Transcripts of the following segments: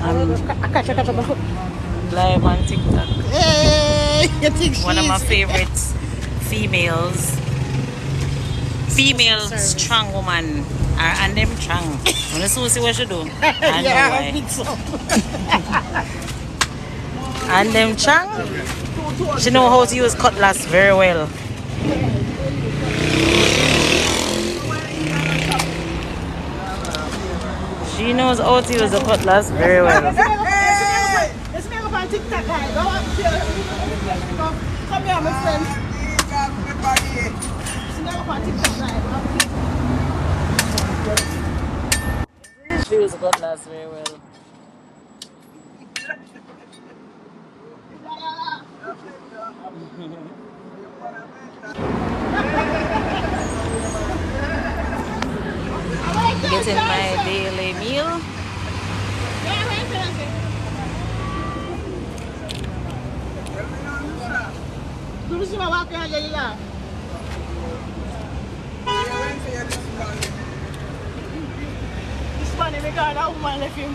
I catch up my foot. Live on TikTok. Hey, you think One of my she's favorite females. Female strong woman. And them strong. When you see what she do, I know yeah, I why. think so. And them strong, she know how to use cutlass very well. She knows how to use the cutlass very well. Let's make up on TikTok, guys. Come here, my friend. Let's make up on TikTok, guys. She uses the cutlass very well. Getting my daily meal. This man, we got a woman left him.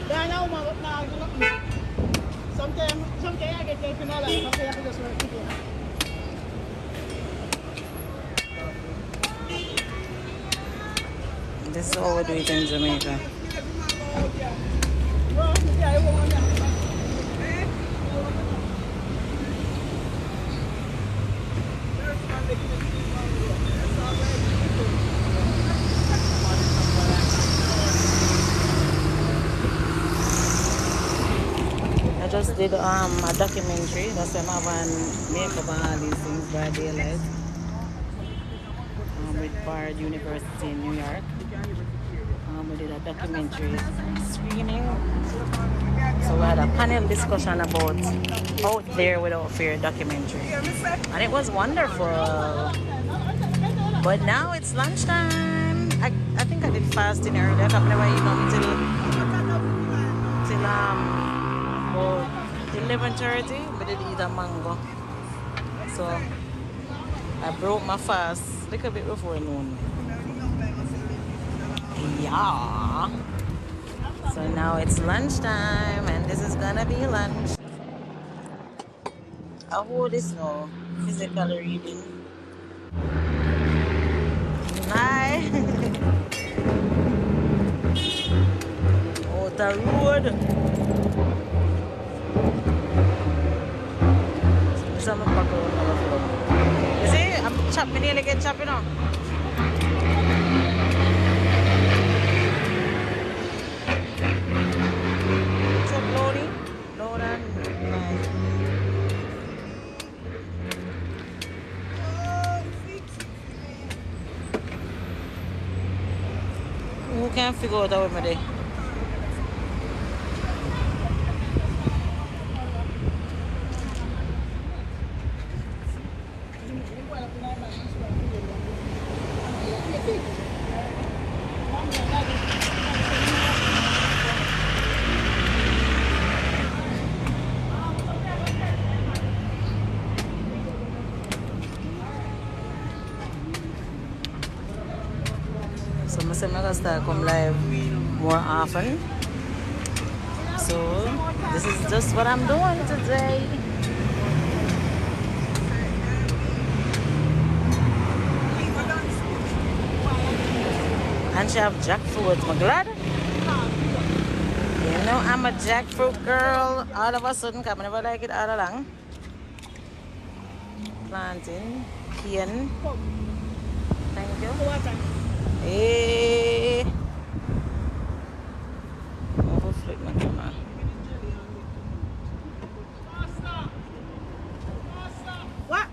There's no woman, but now I do nothing. Sometimes I get taken in a life, sometimes I just work together. This is how we do it in Jamaica. I just did a documentary. That's why I'm having makeup and all these things by daylight. With Bard University in New York. We did a documentary screening. So we had a panel discussion about Out There Without Fear documentary. And it was wonderful. But now it's lunchtime. I think I did fasting earlier. I can't remember, till about 11:30, but I did eat a mango. So I broke my fast a little bit before noon. Yeah. So now it's lunchtime and this is gonna be lunch. I hold this now. Physical reading. Hi. Oh, the road. You see, I'm chopping, nearly get chopping now. Who can figure out how I'm So I'm gonna start come live more often. So this is just what I'm doing today. And she have jackfruit. I'm glad. You know I'm a jackfruit girl. All of a sudden, I never like it all along. Planting, cane. Thank you. Hey. Overflip my camera. What?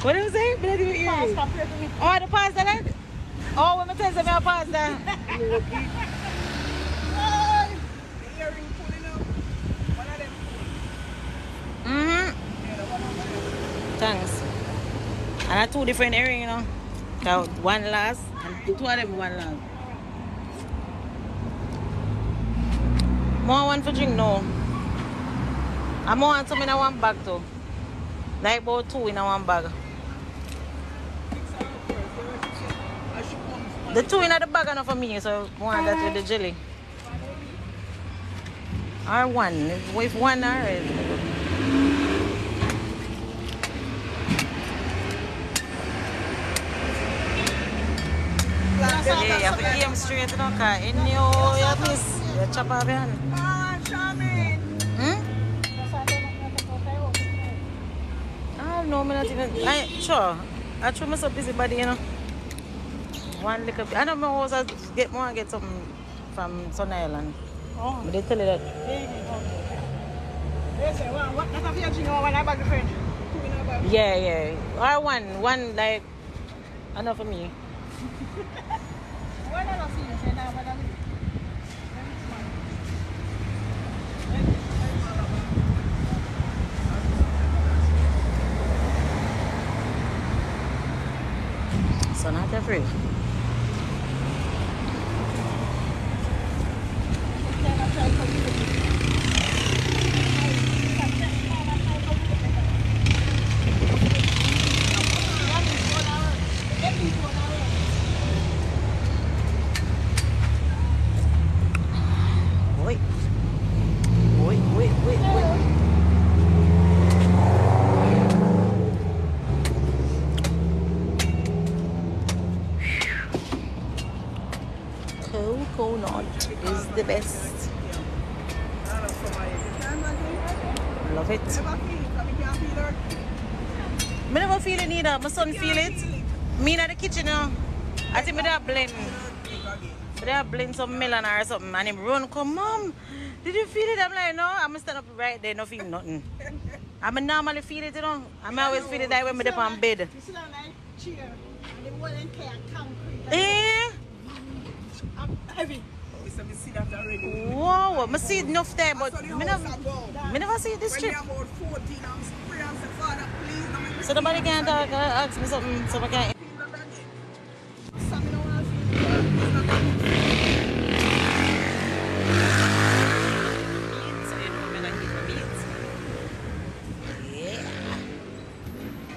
What did you say? Bloody ears. Oh, the pasta that? Oh, when I tell them I pasta. Thanks. And I two different earrings, you know. So one last and two of them one last. More one for drink no. I more want some in a one bag too. Like about two in a one bag. The two in the bag enough for me, so I want that with the jelly. Or one. With one, alright. Yeah, you have to aim straight, you know, because in you miss, you chop off your hand. I don't know, I'm not even. Sure. I try myself busy body, you know. One little bit. I don't know how to get something from Sun Island. Oh. But they tell you that. They say, well, what kind of drink or one bag of French? Yeah. Or one like enough for me. Why not see you say now, but I'm So not afraid. Wait. Coconut is the best. Love it. I never feel it neither. My son feel it. Me in the kitchen now. I think I blend some melon or something and him run come, Mom, did you feel it? I'm like, no, I'm stand up right there, no feel nothing. I normally feel it, you know. I always feel it like when I'm on bed. you sit down like chair and the wall and concrete. Eh? I'm heavy. Wow, I see it enough time, but I never see it this trip. So nobody can talk, ask me something, so I can.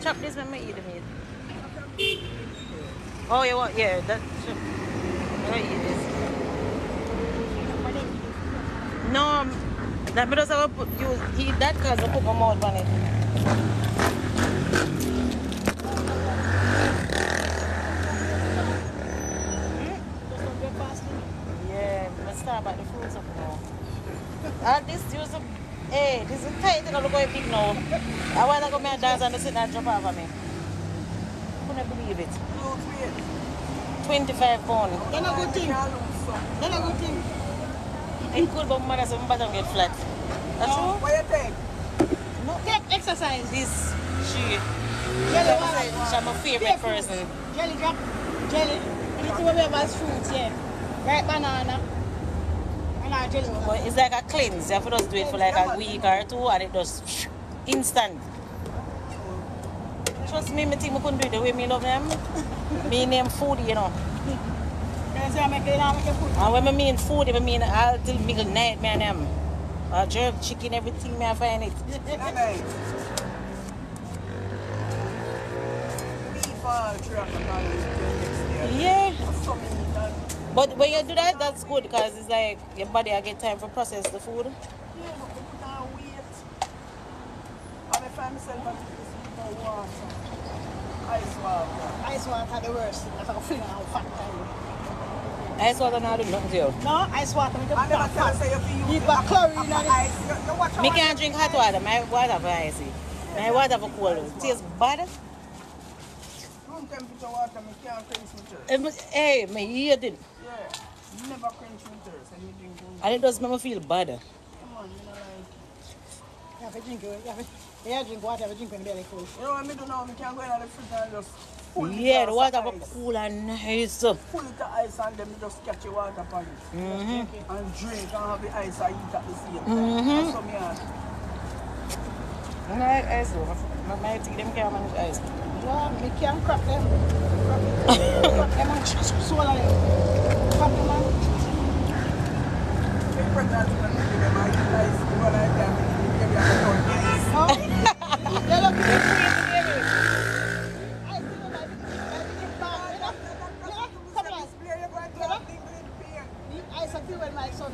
Chop this when I eat the meat. Oh, you want? Yeah, that. I eat this. No, that because I will eat that because I put my mouth on it. Yeah, I'm start about the fruits up now. This use a, hey, this is tight and look how big now. I want to go my dance and sit and drop off of me. Couldn't believe it. 25 pounds. That's a good thing. That's a good thing. It could, but mother some bottom get flat. That's true? What you take? No. Take exercise. This she. Jelly She's my favorite person. Jelly drop. Jelly. Anything whatever is fruits, yeah. Right banana. And our jelly. But it's like a cleanse. You have to just do it for like a week or two and it just instant. Trust me, I think I couldn't do it the way me love them. Me name foodie, you know. And when I mean food, I mean all till middle night, man. Jerk chicken, everything, me I find it. Yeah. But when you do that, that's good because it's like your body I get time for process the food. Yeah, but we put on weight. And I find myself at water. Ice water. Ice water the worst. That's a feeling how fat I am. Ice water not do nothing to you. No, ice water. I never tell you say you got chlorine in it. Me can't drink hot water. My water for icy. My water for cold. It tastes bad. Room temperature water, me can't quench my thirst. Hey, me hear it. Yeah, never quench my thirst and you drink room. And it does make me feel bad. Come on, you know, like... You have to drink it. You have to drink water, you have to drink when the belly full. You know what I do now? I can't go in the fridge and just... Yeah, the water was cool and nice. Full it of ice and then just catch your water upon it. And drink and have the ice and eat at the same time. That's what me have. I like ice though. My teeth them can't manage ice. Yeah, me can't crack them. Crack them and swallow them. Crack them and... Take pregnant and give them ice. What I can give you a ice. Oh? They're looking for free to give you.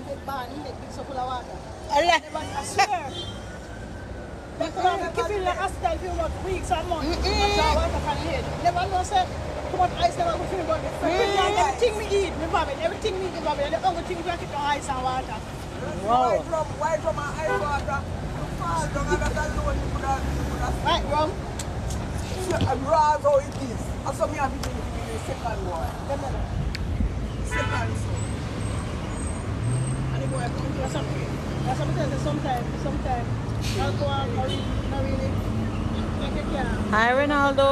head band, head big so full of water. I swear. They could have keep in the hospital for about weeks or months. Water from the head. Never know, say, too much ice never go feel about it. Everything we eat, we vomit. Everything we eat, we vomit. And the only thing we keep the ice and water. Wow. White rum and ice water. You fall down and that alone you could have. White rum? Raw how it is. And so me have to do the second one. Second so. And the boy come to something. That's what I say sometimes alcohol, not really. Take it care. Hi, Ronaldo.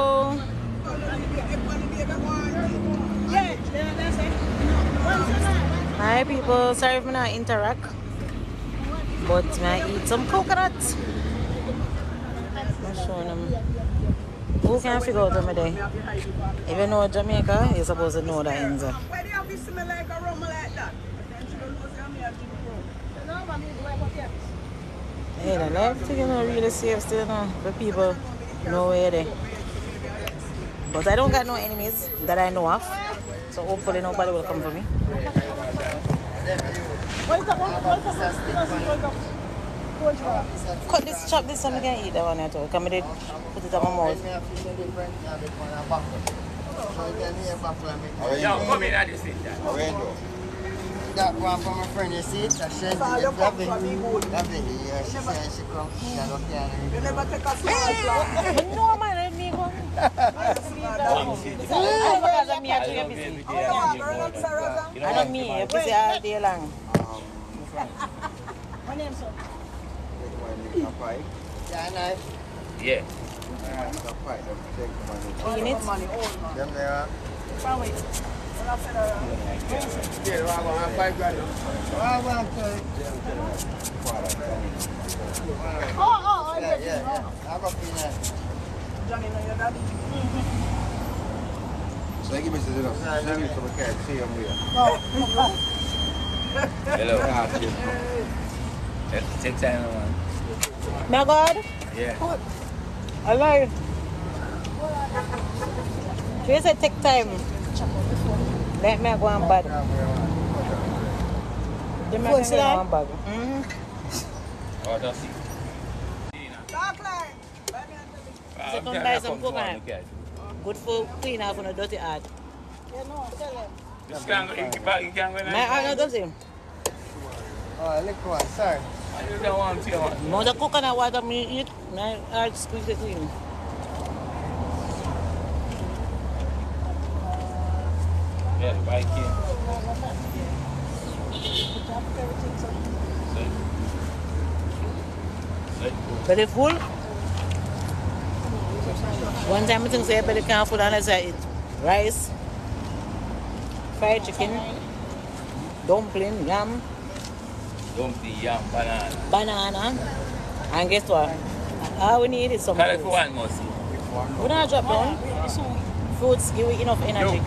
Yeah, that's it. Once a night. Hi, people. Sorry if I not interact, but I eat some coconuts. I'm showing them. Who can figure out what I'm doing? If you know Jamaica, you're supposed to know that ends up. Why do you have to smell like a rum like that? Hey, the life thing is not really safe still now. But people know where they. But I don't got no enemies that I know of. So hopefully nobody will come for me. Cut this, chop this, and I can eat that one at all. Come with it, put it on my mouth. Yeah, come in at the seat. That one from my friend, you see it? I said, lovely. Yeah, she said she come. She don't care. You never take a small glass. But no, man, let me go. I don't mean to be busy. I don't mean you're busy all day long. My name's so. Yeah, nice. Yeah. Clean it. Them there. Yeah, I want 5 grand. I want to. Yeah. I got peanut. Johnny, no, your daddy. So give me some dinner. Show me some cat. See him here. Hello. Take time, man. My God. Yeah. I lie. She said take time. Let me go and bag. Let me go and bag. Oh, that's it. So come buy some coconut. Good for clean off on a dirty heart. Yeah, no, tell them. You can't go in. My heart not dirty. Oh, look one, sorry. You don't want to. More the coconut water me eat, my heart squeeze the clean. Yeah, bike here. Very full. One time I think say very can't full unless I eat rice, fried chicken, dumpling, yam, banana, and guess what? All we need is some fruits. We don't drop down. Fruits give you enough energy.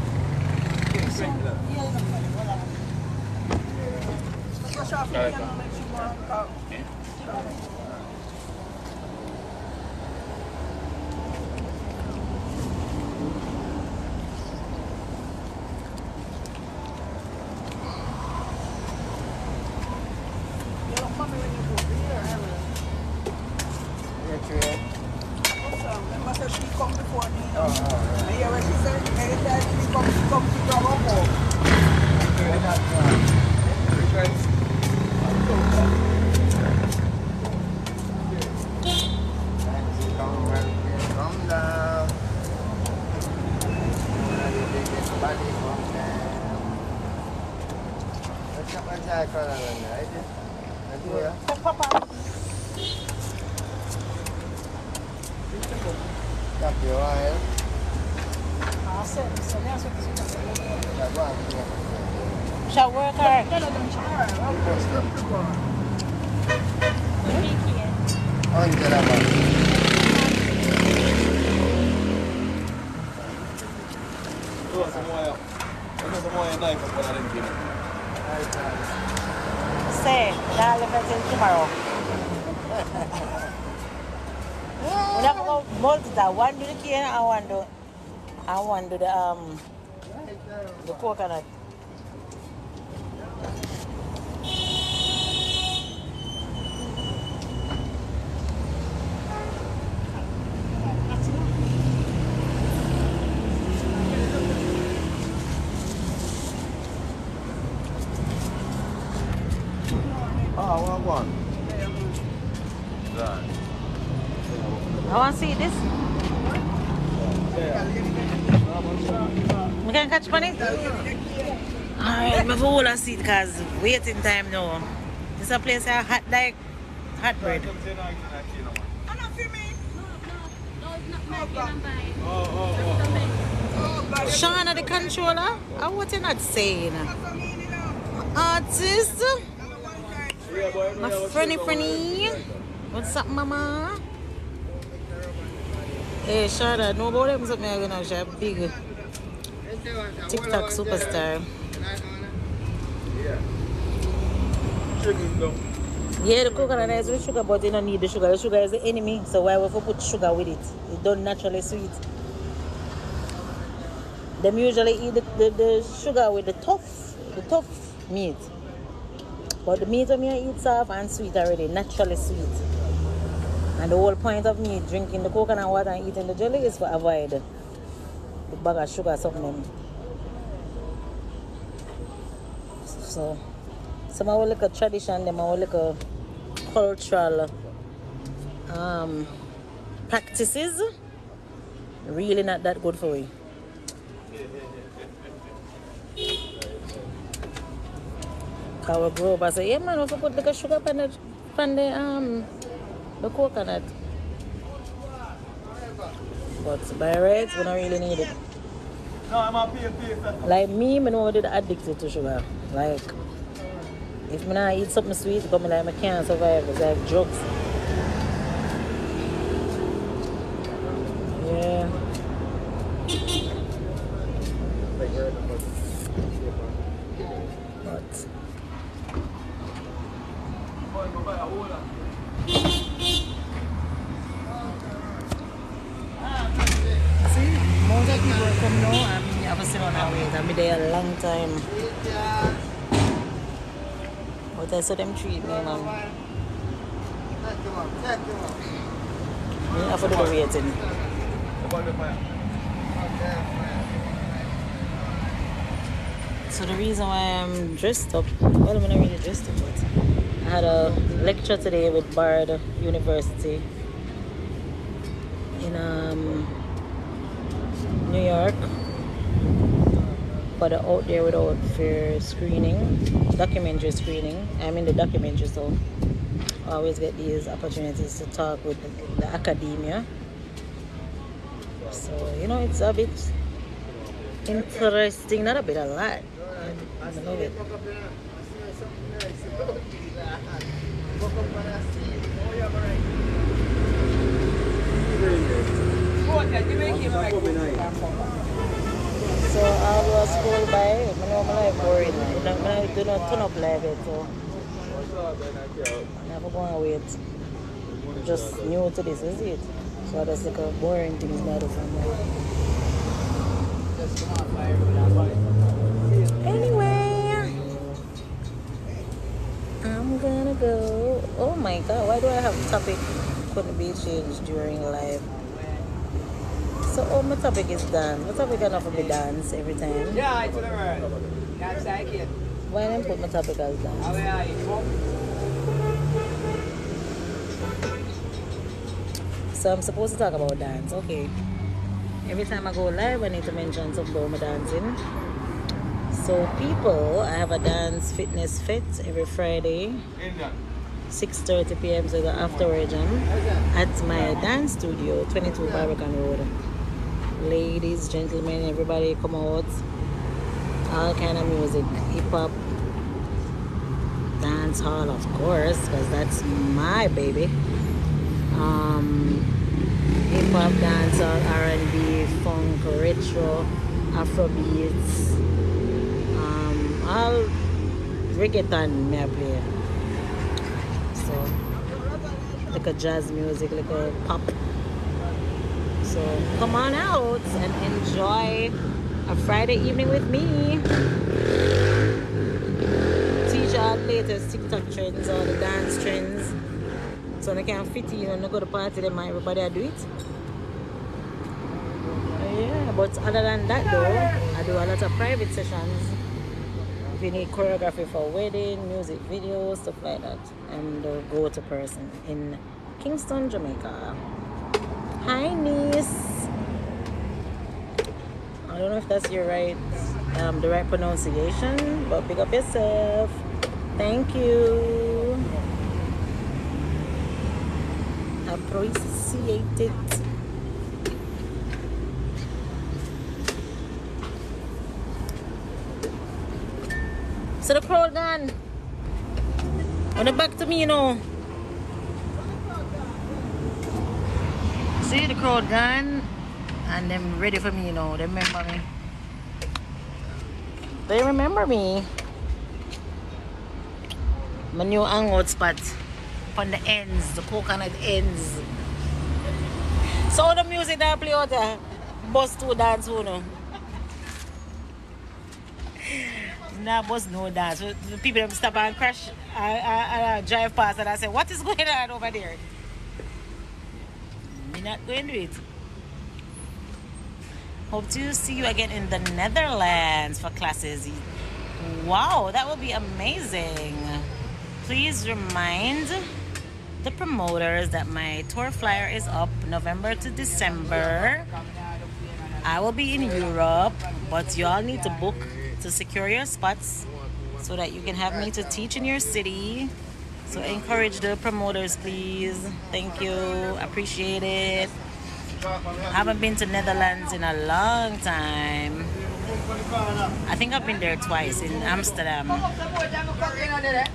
She come before me. And here when she said, anytime she come to grab her home. Come down. Body come down. What's that color on there? Papa. Tap your oil. I said, so that's what this is. That one. Shall work hard. Say, I'll leave it till tomorrow. We're not going to multitask. One do the cane and one do the coconut. one. I want to see this. We can catch money? Alright, I'm going to see it because waiting time now. This is a place that hot like hot bread. Shauna the controller? What you not saying? Artist? My friendly. What's up, mama? Hey, Shauna, no about them something I'm gonna show. Big TikTok superstar. Yeah, the coconut is with sugar, but you don't need the sugar. The sugar is the enemy, so why would you put sugar with it? It's done naturally sweet. Them usually eat the sugar with the tough meat. But the meat of me I eat soft and sweet already, naturally sweet. And the whole point of me drinking the coconut water and eating the jelly is to avoid the bag of sugar something. So some of like a tradition, them are like a cultural practices really not that good for you. Cause we grow up and say, yeah man, if you put like a sugar pan the coconut. But by rights, we don't really need it. No, I'm a pay. Like me, I know I did addicted to sugar. Like if I not eat something sweet, it's like I can't survive. It's like drugs. Yeah. But see, most of the people come now and me have to sit on and wait. I've been there a long time. But I saw them treat me, man. Me have to do the waiting. So the reason why I'm dressed up, well, I'm not really dressed up, but I had a lecture today with Bard University in New York. But out there without fair screening, documentary screening. I'm in the documentary, so I always get these opportunities to talk with the academia. So, you know, it's a bit interesting, not a bit, a lot. I love it. So I'll go scroll by. I know my life boring. I do not turn up like it, so I'm never going to wait. I'm just new to this, is it? So that's like a boring thing is not a fun. Anyway, I'm gonna go. Oh my god, why do I have a topic couldn't be changed during live? So my topic is dance. My topic enough for me dance every time. Yeah, it's alright. Can't say it. Why didn't put my topic as dance? So I'm supposed to talk about dance, okay. Every time I go live I need to mention something about my dancing. So people, I have a dance fitness fit every Friday, 6:30 p.m. so the afterward jam at my dance studio, 22 Barbican Road. Ladies, gentlemen, everybody come out. All kind of music, hip-hop, dance hall of course, because that's my baby. Hip-hop, dancehall, R&B, funk, retro, Afrobeats, all reggaeton me I play. So like a jazz music, like a pop. So come on out and enjoy a Friday evening with me. Teach all the latest TikTok trends, all the dance trends. So I can fit in when I go to party, then everybody I do it. Yeah, but other than that though, I do a lot of private sessions If you need choreography for wedding, music videos, stuff like that, I'm the go-to person in Kingston, Jamaica. Hi, niece. I don't know if that's the right pronunciation, but pick up yourself. Thank you. Appreciate it. So the crowd gone. On the back to me, you know. See the crowd gone, and them ready for me, you know. They remember me. They remember me. My new hangout spot on the ends, the coconut ends. So the music that I play out there, bus to dance, you know. Nah, bus no dance. So the people them stop and crash, drive past, and I say, what is going on over there? Me not going to do it. Hope to see you again in the Netherlands for classes. Wow, that would be amazing. Please remind the promoters that my tour flyer is up November to December. I will be in Europe, but you all need to book to secure your spots so that you can have me to teach in your city. So encourage the promoters, please. Thank you. Appreciate it. I haven't been to Netherlands in a long time. I think I've been there twice in Amsterdam.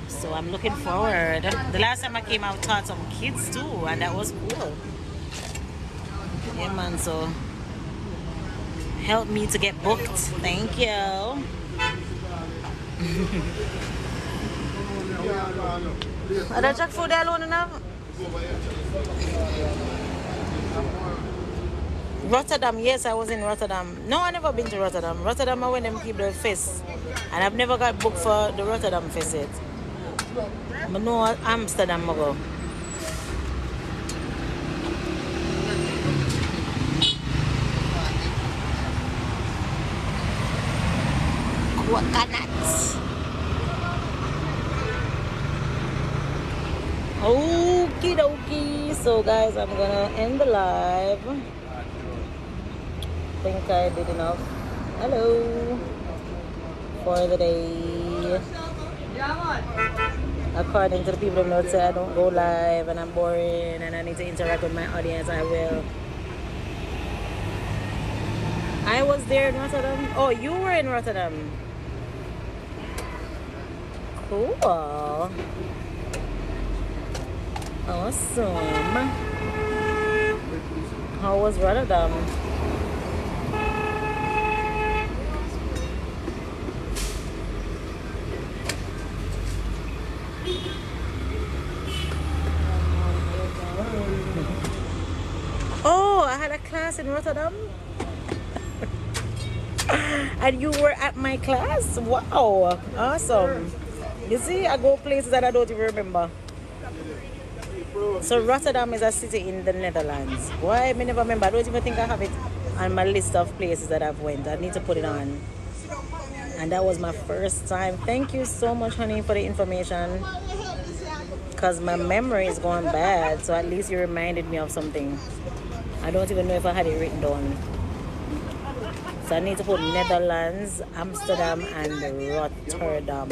So I'm looking forward. The last time I came, I taught some kids too, and that was cool. Yeah, man. So help me to get booked. Thank you. Are the jack food alone enough? Rotterdam, yes, I was in Rotterdam. No, I never been to Rotterdam. Rotterdam, I went and keep the fest. And I've never got booked for the Rotterdam fest yet. But no, Amsterdam, I go. Coconuts. Okie dokie. So guys, I'm gonna end the live. Think I did enough. Hello for the day. According to the people who say I don't go live and I'm boring and I need to interact with my audience, I will. I was there in Rotterdam. Oh, you were in Rotterdam. Cool. Awesome. How was Rotterdam? Oh, I had a class in Rotterdam. And you were at my class? Wow, awesome. You see, I go places that I don't even remember. So Rotterdam is a city in the Netherlands. Why? I never remember. I don't even think I have it on my list of places that I've went. I need to put it on. And that was my first time. Thank you so much, honey, for the information. Because my memory is going bad. So at least you reminded me of something. I don't even know if I had it written down. So I need to put Netherlands, Amsterdam, and Rotterdam.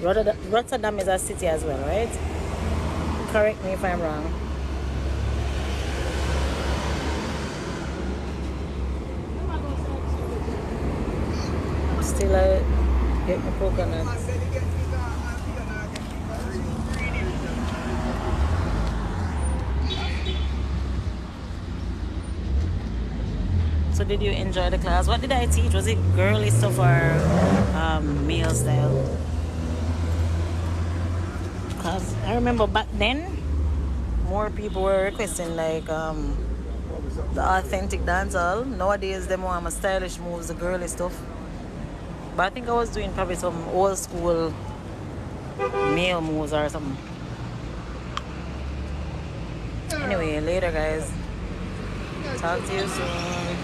Rotterdam is a city as well, right? Correct me if I'm wrong. Still get my coconuts. So did you enjoy the class? What did I teach? Was it girly stuff or male style? Because I remember back then, more people were requesting like the authentic dancehall. Nowadays, they more my stylish moves, the girly stuff. But I think I was doing probably some old school male moves or something. Anyway, later guys. Talk to you soon.